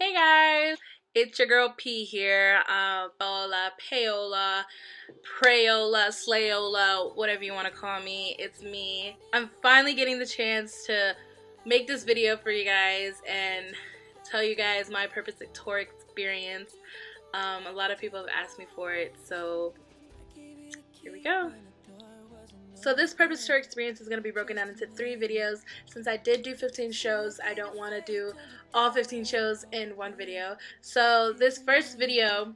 Hey guys, it's your girl P here. Paola, Paola, Prayola, Slayola, whatever you want to call me. It's me. I'm finally getting the chance to make this video for you guys and tell you guys my purpose tour experience. A lot of people have asked me for it, so here we go. So this purpose tour experience is going to be broken down into 3 videos. Since I did do 15 shows, I don't want to do all 15 shows in one video. So this first video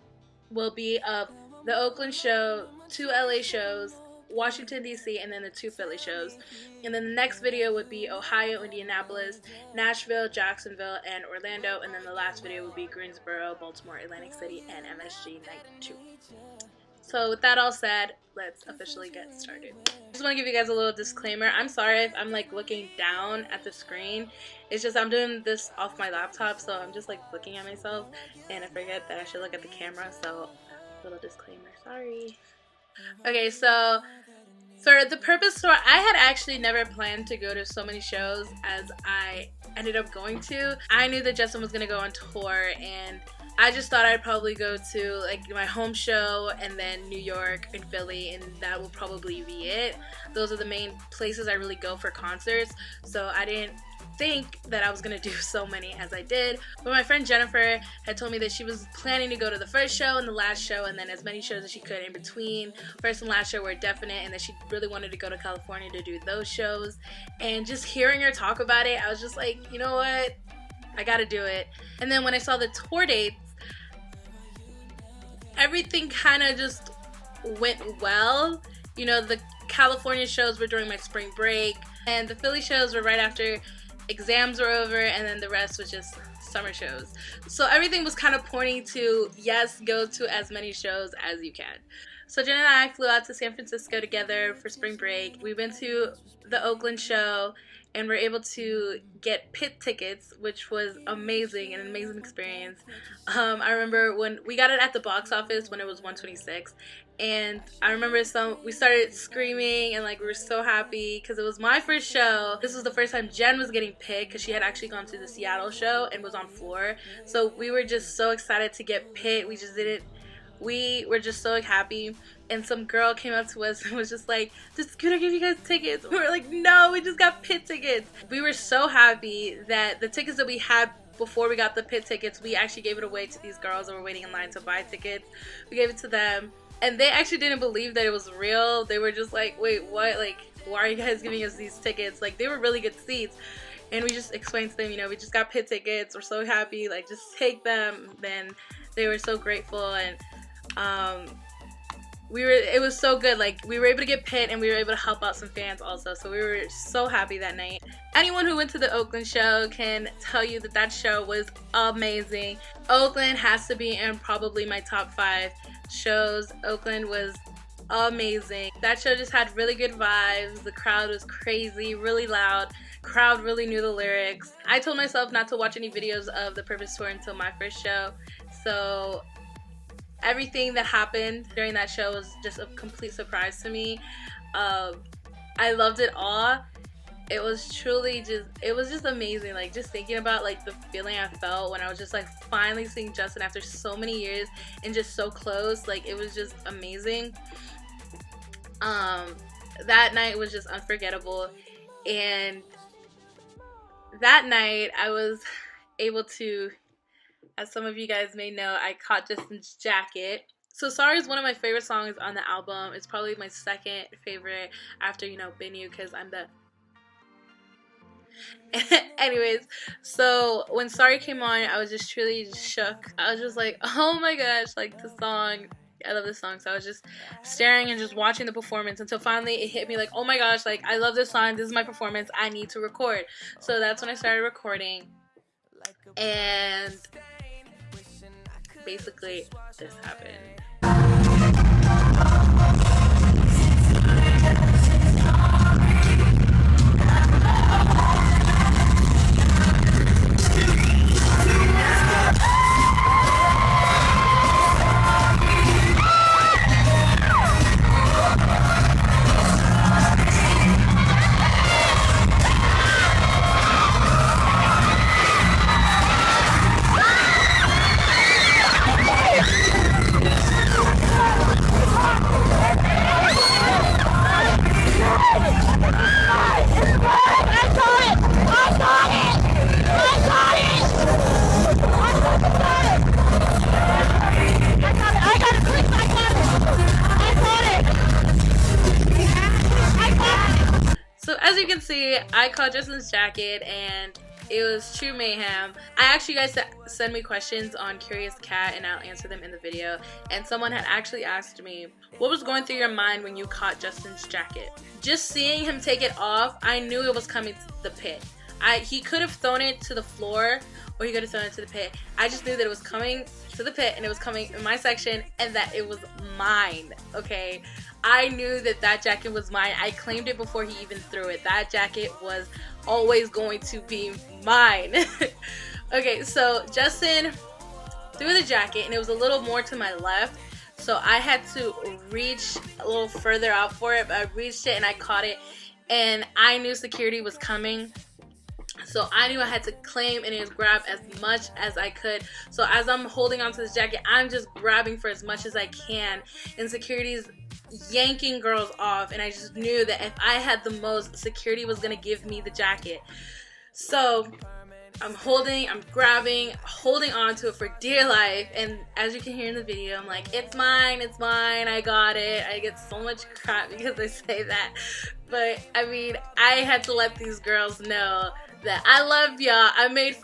will be of the Oakland show, 2 LA shows, Washington DC, and then the 2 Philly shows. And then the next video would be Ohio, Indianapolis, Nashville, Jacksonville, and Orlando. And then the last video would be Greensboro, Baltimore, Atlantic City, and MSG Night 2. So with that all said, let's officially get started. I just want to give you guys a little disclaimer. I'm sorry if I'm like looking down at the screen. It's just I'm doing this off my laptop, so I'm just like looking at myself and I forget that I should look at the camera, so little disclaimer, sorry. Okay, so for the purpose tour, I had actually never planned to go to so many shows as I ended up going to. I knew that Justin was going to go on tour, and I just thought I'd probably go to like my home show and then New York and Philly, and that will probably be it. Those are the main places I really go for concerts, so I didn't think that I was gonna do so many as I did. But my friend Jennifer had told me that she was planning to go to the first show and the last show, and then as many shows as she could in between. First and last show were definite, and that she really wanted to go to California to do those shows. And just hearing her talk about it, I was just like, you know what, I gotta do it. And then when I saw the tour dates, everything kind of just went well. You know, the California shows were during my spring break, and the Philly shows were right after exams were over, and then the rest was just summer shows. So everything was kind of pointing to, yes, go to as many shows as you can. So Jen and I flew out to San Francisco together for spring break. We went to the Oakland show and were able to get pit tickets, which was amazing, an amazing experience. I remember when we got it at the box office when it was $126, and I remember we started screaming and like we were so happy because it was my first show. This was the first time Jen was getting picked because she had actually gone to the Seattle show and was on floor. So we were just so excited to get picked. We were just so happy, and some girl came up to us and was just like, "Did Scooter give you guys tickets?" We were like, "No, we just got pit tickets." We were so happy that the tickets that we had before we got the pit tickets, we actually gave it away to these girls that were waiting in line to buy tickets. We gave it to them, and they actually didn't believe that it was real. They were just like, "Wait, what? Like, why are you guys giving us these tickets?" Like, they were really good seats. And we just explained to them, you know, we just got pit tickets. We're so happy. Like, just take them. Then they were so grateful, and it was so good. Like, we were able to get pit and we were able to help out some fans also, so we were so happy that night. Anyone who went to the Oakland show can tell you that that show was amazing. Oakland has to be in probably my top 5 shows. Oakland was amazing. That show just had really good vibes. The crowd was crazy, really loud. Crowd really knew the lyrics. I told myself not to watch any videos of the Purpose Tour until my first show, so everything that happened during that show was just a complete surprise to me. I loved it all. It was truly just amazing. Like, just thinking about like the feeling I felt when I was just like finally seeing Justin after so many years and just so close. Like, it was just amazing. That night was just unforgettable, and that night I was able to, as some of you guys may know, I caught Justin's jacket. So Sorry is one of my favorite songs on the album. It's probably my second favorite after, you know, Been You, because I'm the... Anyways, so when Sorry came on, I was just truly shook. I was just like, oh my gosh, like, the song, I love this song. So I was just staring and just watching the performance until finally it hit me like, oh my gosh, like, I love this song, this is my performance, I need to record. So that's when I started recording, and basically this happened. I caught Justin's jacket and it was true mayhem. I asked you guys to send me questions on Curious Cat and I'll answer them in the video. And someone had actually asked me, what was going through your mind when you caught Justin's jacket? Just seeing him take it off, I knew it was coming to the pit. He could have thrown it to the floor or he could have thrown it to the pit. I just knew that it was coming to the pit and it was coming in my section and that it was mine, okay? I knew that that jacket was mine. I claimed it before he even threw it. That jacket was always going to be mine. Okay, so Justin threw the jacket and it was a little more to my left. So I had to reach a little further out for it, but I reached it and I caught it. And I knew security was coming. So I knew I had to claim and grab as much as I could. So as I'm holding onto this jacket, I'm just grabbing for as much as I can. And security's yanking girls off. And I just knew that if I had the most, security was going to give me the jacket. So I'm grabbing, holding on to it for dear life. And as you can hear in the video, I'm like, it's mine, I got it. I get so much crap because I say that. But I mean, I had to let these girls know that I love y'all.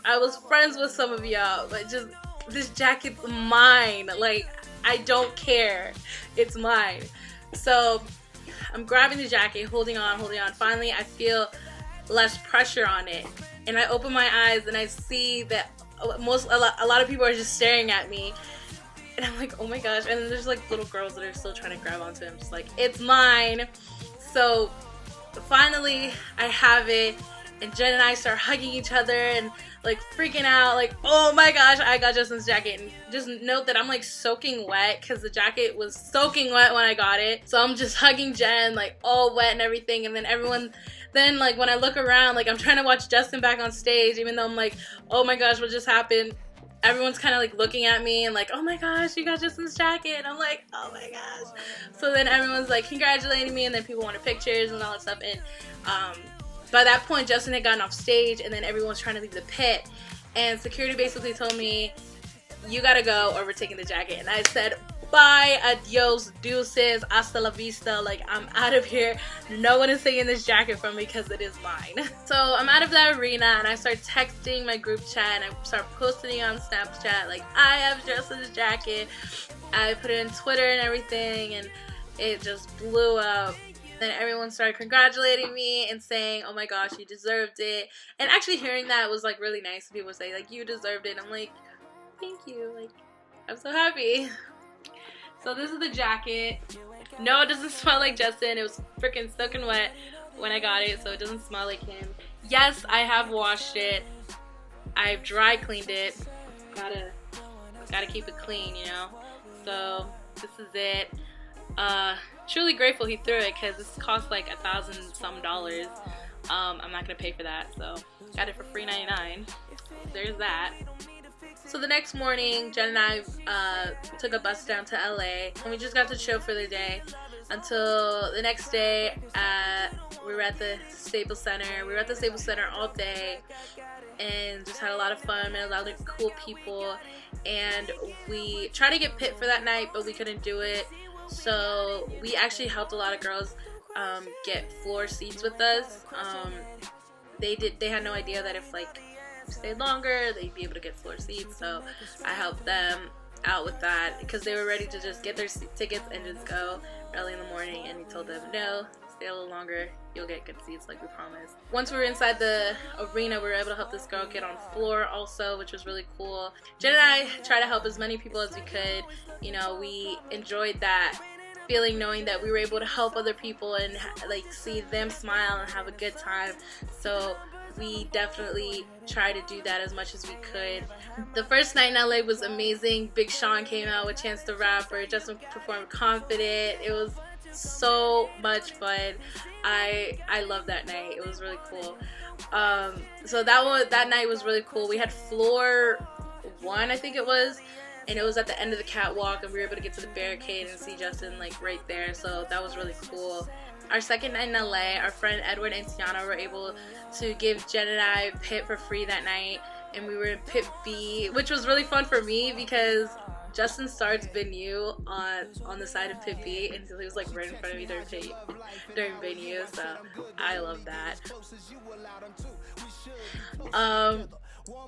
I was friends with some of y'all, but just this jacket's mine. Like, I don't care. It's mine. So I'm grabbing the jacket, holding on. Finally, I feel less pressure on it. And I open my eyes and I see that a lot of people are just staring at me. And I'm like, oh my gosh. And then there's like little girls that are still trying to grab onto it. I'm just like, it's mine. So finally, I have it. And Jen and I start hugging each other and like freaking out, like, oh my gosh, I got Justin's jacket. And just note that I'm like soaking wet because the jacket was soaking wet when I got it. So I'm just hugging Jen, like all wet and everything. And then then like when I look around, like I'm trying to watch Justin back on stage, even though I'm like, oh my gosh, what just happened? Everyone's kind of like looking at me and like, oh my gosh, you got Justin's jacket. And I'm like, oh my gosh. So then everyone's like congratulating me and then people wanted pictures and all that stuff. And by that point, Justin had gotten off stage and then everyone's trying to leave the pit. And security basically told me, you gotta go or we're taking the jacket. And I said, bye, adios, deuces, hasta la vista. Like, I'm out of here. No one is taking this jacket from me because it is mine. So I'm out of that arena and I start texting my group chat and I start posting on Snapchat, like, I have Justin's jacket. I put it in Twitter and everything and it just blew up. Then everyone started congratulating me and saying, oh my gosh, you deserved it. And actually hearing that was like really nice. People say like, you deserved it. I'm like, thank you. Like, I'm so happy. So this is the jacket. No, it doesn't smell like Justin. It was freaking soaking wet when I got it, so it doesn't smell like him. Yes, I have washed it. I've dry cleaned it. Gotta keep it clean, you know. So this is it. Truly grateful he threw it because this cost like $1,000 some. I'm not gonna pay for that, so got it for free $99. There's that. So the next morning, Jen and I took a bus down to LA and we just got to chill for the day until the next day. We were at the Staples Center. We were at the Staples Center all day and just had a lot of fun, met a lot of cool people. And we tried to get pit for that night, but we couldn't do it. So we actually helped a lot of girls get floor seats with us. They had no idea that if like stayed longer they'd be able to get floor seats, so I helped them out with that because they were ready to just get their tickets and just go early in the morning, and we told them no, stay a little longer, you'll get good seats like we promised. Once we were inside the arena, we were able to help this girl get on floor also, which was really cool. Jen and I tried to help as many people as we could. You know, we enjoyed that feeling knowing that we were able to help other people and like see them smile and have a good time. So we definitely try to do that as much as we could. The first night in LA was amazing. Big Sean came out with Chance the Rapper. Justin performed Confident. It was so much fun. I loved that night. It was really cool. So that night was really cool. We had floor 1, I think it was, and it was at the end of the catwalk, and we were able to get to the barricade and see Justin like right there. So that was really cool. Our second night in LA, our friend Edward and Tiana were able to give Jen and I pit for free that night, and we were in pit B, which was really fun for me because Justin starts venue on the side of pit B, and he was like right in front of me during venue, so I love that.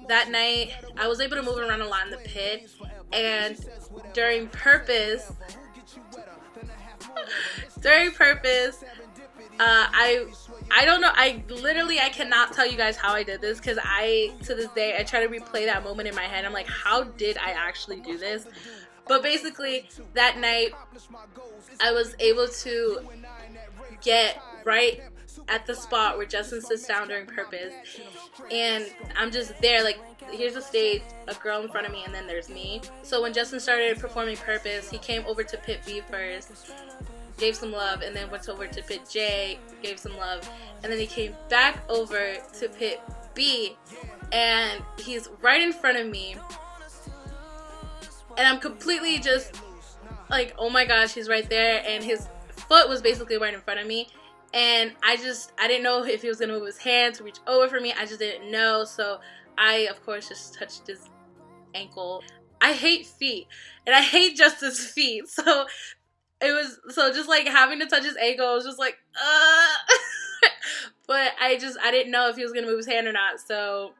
That night I was able to move around a lot in the pit, and during purpose I don't know, I cannot tell you guys how I did this, because to this day I try to replay that moment in my head. I'm like, how did I actually do this? But basically that night I was able to get right at the spot where Justin sits down during purpose, and I'm just there, like, here's the stage, a girl in front of me, and then there's me. So when Justin started performing purpose, he came over to pit B first, gave some love, and then went over to pit J, gave some love, and then he came back over to pit B, and he's right in front of me, and I'm completely just like, oh my gosh, he's right there, and his foot was basically right in front of me, and I didn't know if he was gonna move his hand to reach over for me. I just didn't know, so I of course just touched his ankle. I hate feet, and I hate Justin's feet, so just like having to touch his ankle, I was just like, but I didn't know if he was gonna move his hand or not, so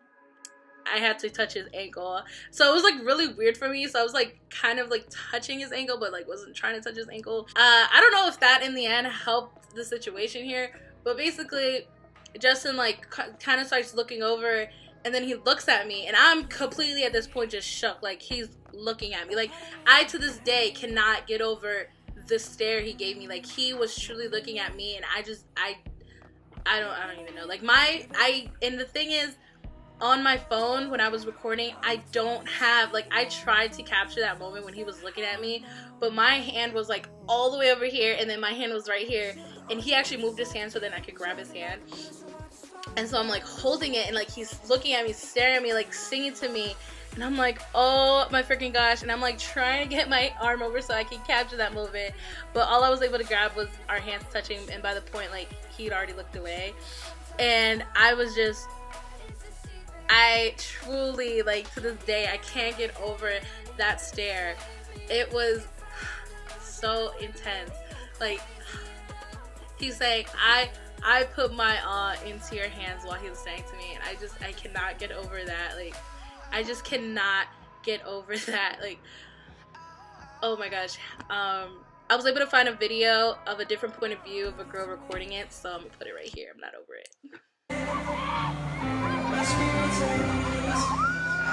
I had to touch his ankle. So it was like really weird for me, so I was like kind of like touching his ankle, but like wasn't trying to touch his ankle. I don't know if that in the end helped the situation here, but basically Justin like kind of starts looking over, and then he looks at me, and I'm completely at this point just shook. Like, he's looking at me, like, I to this day cannot get over the stare he gave me. Like, he was truly looking at me, and I don't even know. Like, and the thing is, on my phone when I was recording, I don't have, like, I tried to capture that moment when he was looking at me, but my hand was like all the way over here, and then my hand was right here, and he actually moved his hand so then I could grab his hand. And so I'm like holding it, and like he's looking at me, staring at me, like singing to me, and I'm like, oh my freaking gosh, and I'm like trying to get my arm over so I can capture that moment, but all I was able to grab was our hands touching, and by the point like he'd already looked away, and I truly, like, to this day, I can't get over that stare. It was so intense. Like, he's saying, I put my into your hands while he was saying to me, and I cannot get over that. Like, I just cannot get over that. Like, oh my gosh. I was able to find a video of a different point of view of a girl recording it, so I'm gonna put it right here. I'm not over it.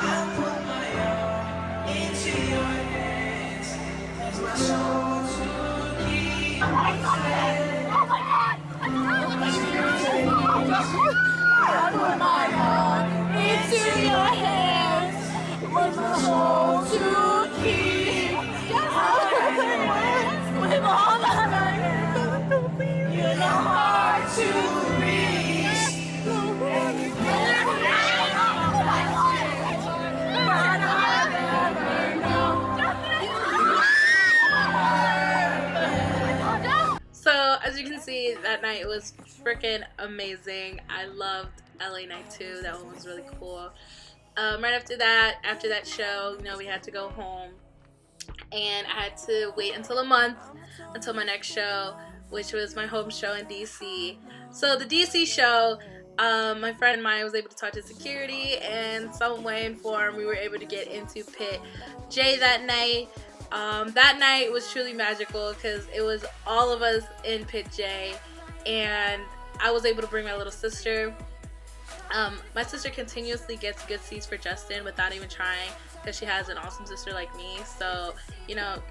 I'll put my all into your hands. There's my soul to keep. Oh my god! Oh my god! I'll put my all into your hands. There's my soul to keep. With all that I am, you're not hard to reach. So as you can see, that night was freaking amazing. I loved LA Night 2. That one was really cool. Right after that show, you know, we had to go home, and I had to wait until a month until my next show, which was my home show in DC. So the DC show, my friend and I was able to talk to security, and some way and form we were able to get into Pit J that night. That night was truly magical because it was all of us in Pit J, and I was able to bring my little sister. My sister continuously gets good seats for Justin without even trying, because she has an awesome sister like me. So, you know,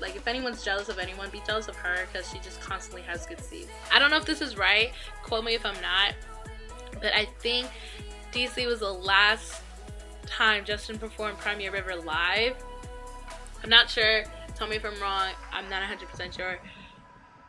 like, if anyone's jealous of anyone, be jealous of her, because she just constantly has good seats. I don't know if this is right, quote me if I'm not, but I think DC was the last time Justin performed Cry Me a River live. I'm not sure, tell me if I'm wrong, I'm not 100% sure.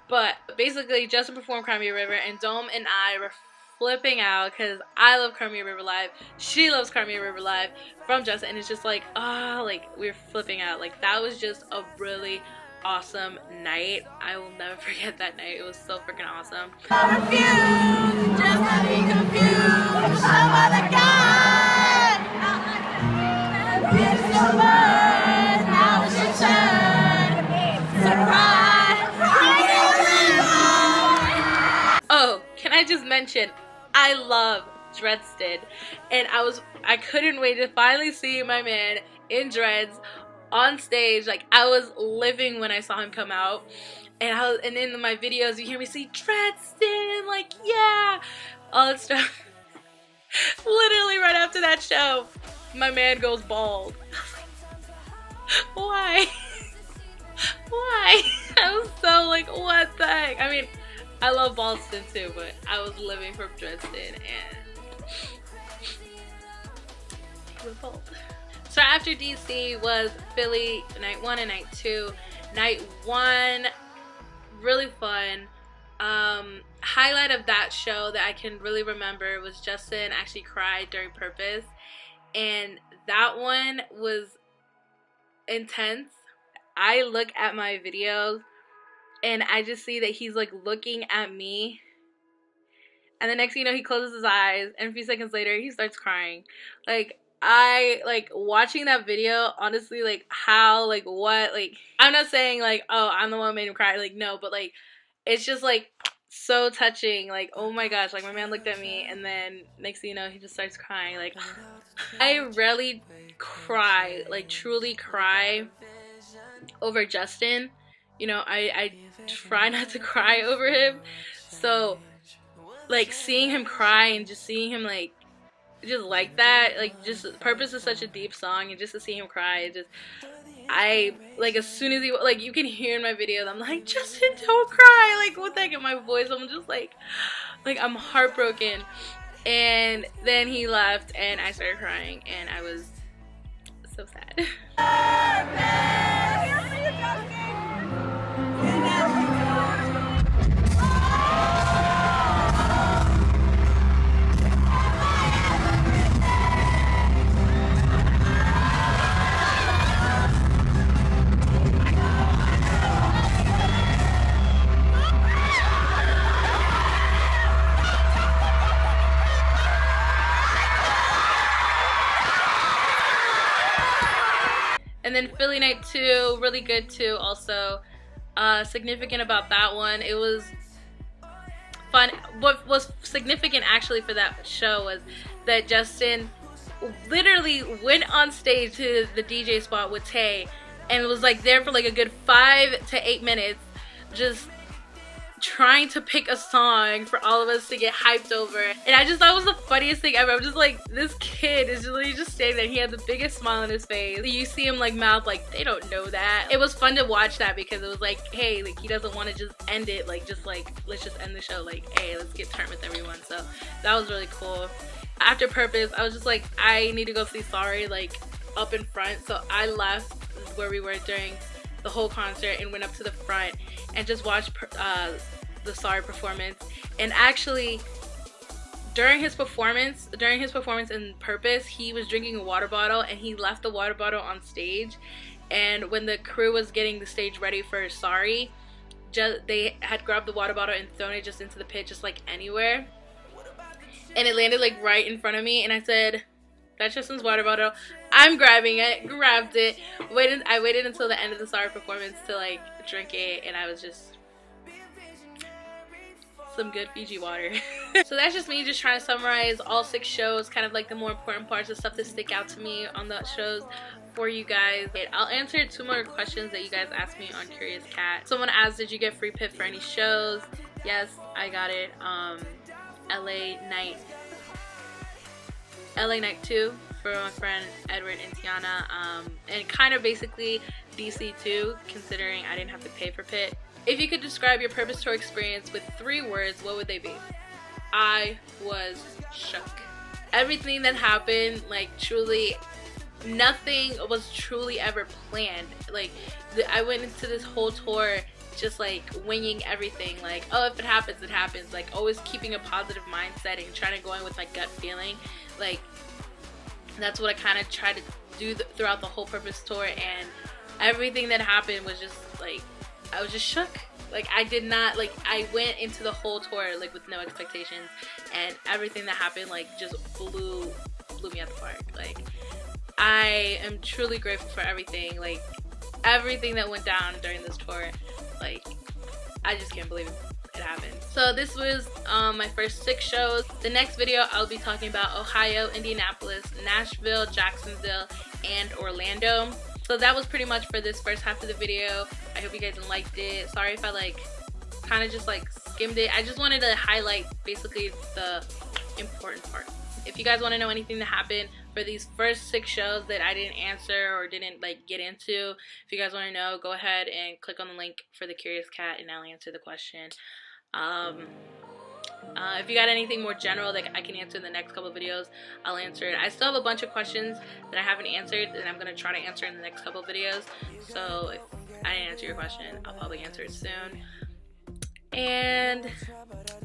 But basically, Justin performed Cry Me a River, and Dome and I were flipping out because I love Cry Me a River live. She loves Cry Me a River live from Justin, and it's just like, oh, like, we're flipping out. Like, that was just a really awesome night. I will never forget that night. It was so freaking awesome. I refuse just to be confused. Some other guy. It's so much. Now it's just mentioned, I love Dreadston, and I couldn't wait to finally see my man in dreads on stage. Like, I was living when I saw him come out, and in my videos you hear me say Dreadston, like, yeah, all that stuff. Literally right after that show, my man goes bald. Why? Why? I was so like, what the heck? I mean, I love Boston too, but I was living for Dreadston, and he was bald. So after DC was Philly night 1 and night 2. Night 1, really fun. Highlight of that show that I can really remember was Justin actually cried during Purpose, and that one was intense. I look at my videos and I just see that he's like looking at me, and the next thing you know, he closes his eyes, and a few seconds later he starts crying. Like, I like watching that video, honestly, like how, like what, like I'm not saying like, oh, I'm the one who made him cry, like no, but like it's just like so touching. Like, oh my gosh, like my man looked at me, and then next thing you know, he just starts crying. Like, I rarely cry, like truly cry over Justin. You know, I try not to cry over him. So like seeing him cry and just seeing him like just like that, like just Purpose is such a deep song, and just to see him cry, it just, I like, as soon as he, like, you can hear in my videos, I'm like, Justin, don't cry, like what the heck, in my voice, I'm just like I'm heartbroken. And then he left and I started crying, and I was so sad. And then Philly night 2, really good too. Also, significant about that one, it was fun. What was significant actually for that show was that Justin literally went on stage to the DJ spot with Tay and was like there for like a good 5 to 8 minutes, just trying to pick a song for all of us to get hyped over. And I just thought it was the funniest thing ever. I'm just like, this kid is literally just standing there. He had the biggest smile on his face. You see him like mouth like, they don't know that. It was fun to watch that, because it was like, hey, like he doesn't want to just end it, like just like, let's just end the show, like, hey, let's get turned with everyone. So that was really cool. After Purpose, I was just like, I need to go see Sorry, like up in front. So I left where we were during the whole concert and went up to the front and just watched the Sorry performance. And actually during his performance in Purpose, he was drinking a water bottle, and he left the water bottle on stage. And when the crew was getting the stage ready for Sorry, they had grabbed the water bottle and thrown it just into the pit, just like anywhere, and it landed like right in front of me. And I said, that's Justin's water bottle, I'm grabbing it. Grabbed it, I waited until the end of the Sorry performance to like drink it, and I was just, some good Fiji water. So that's just me just trying to summarize all 6 shows, kind of like the more important parts, the stuff that stick out to me on the shows for you guys. I'll answer 2 more questions that you guys asked me on Curious Cat. Someone asked, did you get free pit for any shows? Yes, I got it. LA night 2 for my friend Edward and Tiana, and kind of basically DC too, considering I didn't have to pay for pit. If you could describe your Purpose tour experience with 3 words, what would they be? I was shook. Everything that happened, like truly, nothing was truly ever planned. Like, I went into this whole tour just like winging everything. Like, oh, if it happens, it happens. Like, always keeping a positive mindset and trying to go in with my gut feeling. Like, that's what I kind of tried to do throughout the whole Purpose tour. And everything that happened was just like, I was just shook. Like, I did not, like, I went into the whole tour like with no expectations, and everything that happened like just blew me out the park. Like, I am truly grateful for everything, like everything that went down during this tour. Like, I just can't believe it happened. So this was my first 6 shows. The next video I'll be talking about Ohio, Indianapolis, Nashville, Jacksonville, and Orlando. So that was pretty much for this first half of the video. I hope you guys liked it. Sorry if I kind of just skimmed it. I just wanted to highlight basically the important part. If you guys want to know anything that happened for these first 6 shows that I didn't answer or didn't get into, if you guys want to know, go ahead and click on the link for the Curious Cat and I'll answer the question. If you got anything more general that I can answer in the next couple of videos, I'll answer it. I still have a bunch of questions that I haven't answered and I'm going to try to answer in the next couple of videos. So if I didn't answer your question, I'll probably answer it soon. And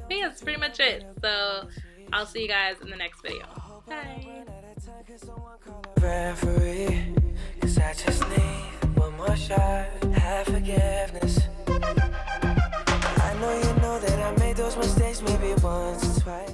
yeah, that's pretty much it. So I'll see you guys in the next video. Bye. Referee, 'cause I just need one more shot, have forgiveness. I know you know that I made those mistakes maybe once or twice.